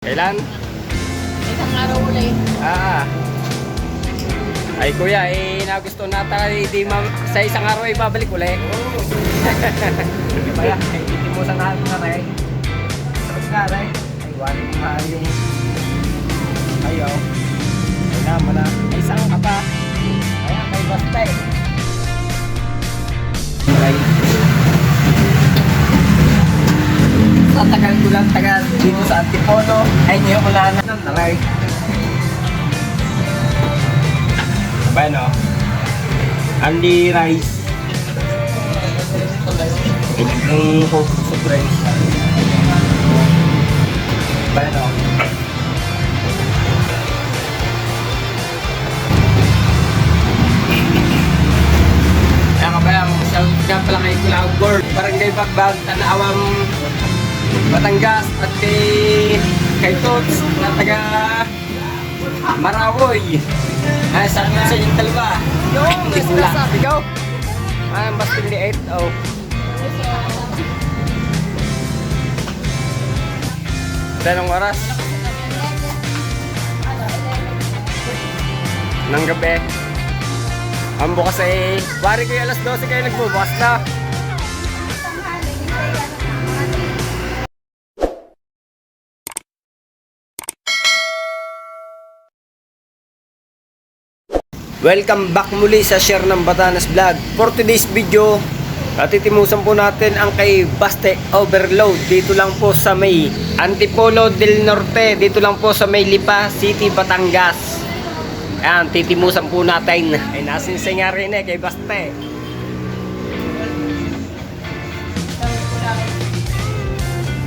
Kailan? Isang araw ulit. Ay kuya, nagusto nata sa isang araw ay babalik ulit. Kaya, itimusan natin na rin. Sarap nga rin. Ay, wali mo nga yung... Ayaw. Ay naman na. Ay, saan ka pa? Ayan, kay basta eh. Ay. Tatagal ko lang tagal dito sa Antipolo. Ay, ngayon ko lang na naray. Bueno, Andy Rice. Yung Coke rice. Bueno. Kaya ka pala, shout ka pala kay Kulang Board. Barangay Bagbag, Tanawang Batangas at kay Tots na taga Marawoy. Ay, sabi sa inyong dalawa. Hindi ko lang. Ikaw? Ang Basting di 8. Oh. Dalawang oras. Nang gabi. Ang bukas ay, wari ko yung alas 12 kayo nagbubukas na. Welcome back muli sa Share ng Batanes Vlog. For today's video, titimusan po natin ang kay Baste Overload. Dito lang po sa may Antipolo del Norte. Dito lang po sa may Lipa City, Batangas. Ayan, titimusan po natin. Ay, nasinsing nga rin kay Baste.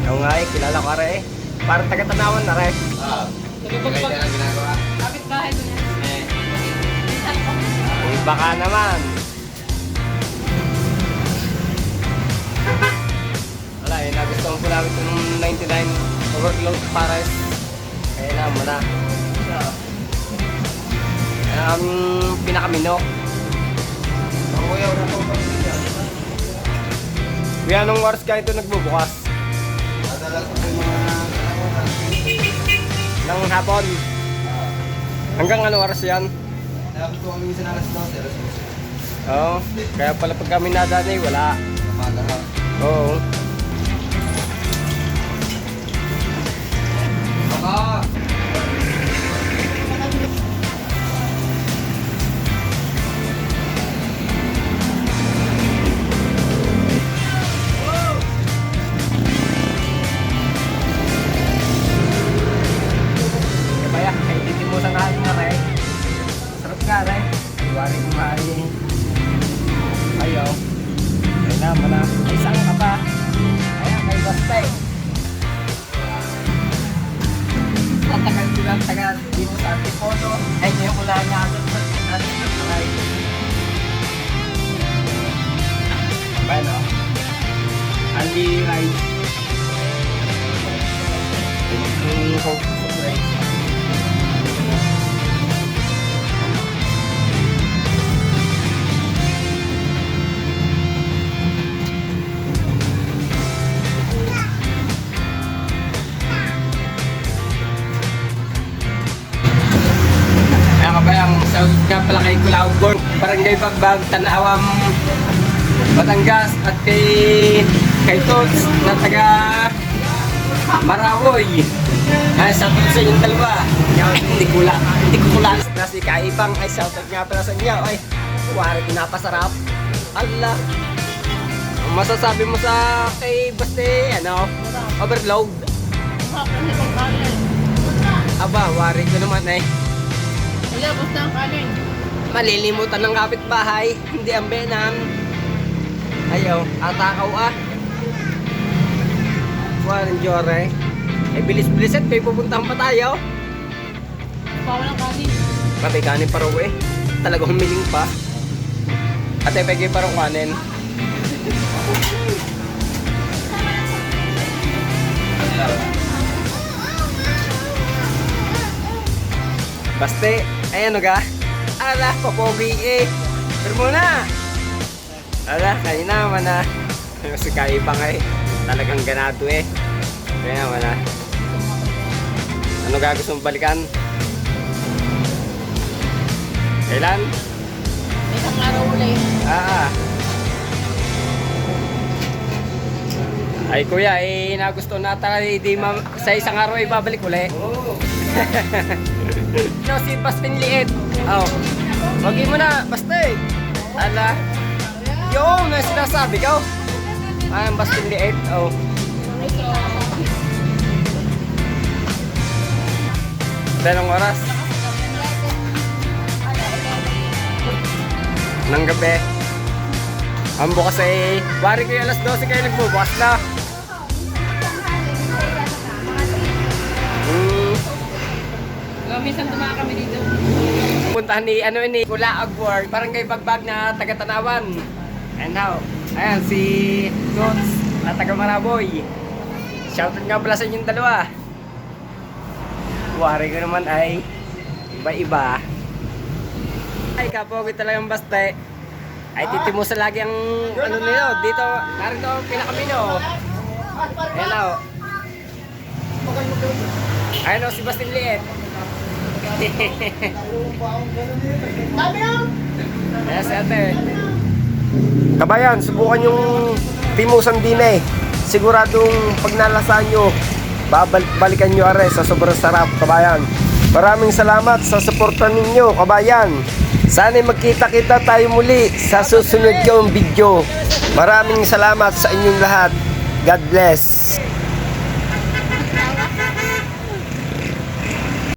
Oo nga kilala ko rin parang taga-Tanawan na rin. Kapit bahay ko na. Uy, baka naman. Wala nagustuhan ko namin itong 99 overload pares. Kaya naman na. Pinakaminok. Kuya, anong oras ka ito nagbubukas? Ng hapon. Hanggang anong oras yan? Oo, kaya pala pag kami nadanay, wala. Oo. Kaya, ay titimusan natin na rin. Sarap nga rin. Iwari ko nga yung... Ayaw. Ay naman na. Ay, saan ka pa? Ayan, kay basta eh. Tatagal ko lang tagal dito sa Antipolo. Ay, ngayon ko lang nga ay. Bueno, Andy Rice. Yung Coke rice. Shout nga pala kay Kulang Board. Barangay Bagbag, Tanawang Batangas at kay Tots na taga Marawoy. Ay, shout out sa inyong dalawa. Hindi ko lang na si Kaibang. Ay, shout out nga pala sa inyo. Ay, wari pinapasarap. Allah. Ang masasabi mo sa kay Baste, overload? Aba, wari ko naman eh. Wala, basta ang kanin. Malilimutan ng kapitbahay, hindi ang benan. Ayaw, atakaw ah. Walang jore. Ay bilis-bilis at may pupuntahan pa tayo. Bawal ang kanin. Kapay kanin pa raw eh. Talagang humiling pa. At ay pagay pa raw kanin. Baste, ayan o ga. Ala, papogi eh. Pero muna. Ala, kayo naman na. Si Kaibang eh. Talagang ganado eh. Kaya naman Ano gusto mong balikan? Kailan? Isang araw ulit. Ay kuya, nagusto nata sa isang araw ay babalik uli. No, si Bastin Liit. Oh. Wagi mo na, basta eh. Ala. Yung, na sinasabi ko. Ang Bastin Liit. Oh. Dalawang oras. Nang gabi. Ang bukas ay, wari ko yung alas 12 kayo nagbubukas na. Minsan tumakas kami dito. Puntahan ni Kula Agward, parang kay Bagbag na taga Tanawan. And now, ayan si Goods na taga Maraboy. Shoutout nga pala sa inyong dalawa. Wari ko naman ay iba-iba. Ay kapogi talagang baste. Ay titimusa lagi ang ano nila dito. Narito ang pinakamino. Ayan o. Ayan o si Bastin Liit. Yes, ate. Kabayan, subukan yung timusan din eh. Siguradong pag nalasahan nyo, balikan nyo are sa sobrang sarap, kabayan. Maraming salamat sa suporta ninyo, kabayan. Sana'y magkita-kita tayo muli sa susunod yung video. Maraming salamat sa inyong lahat. God bless.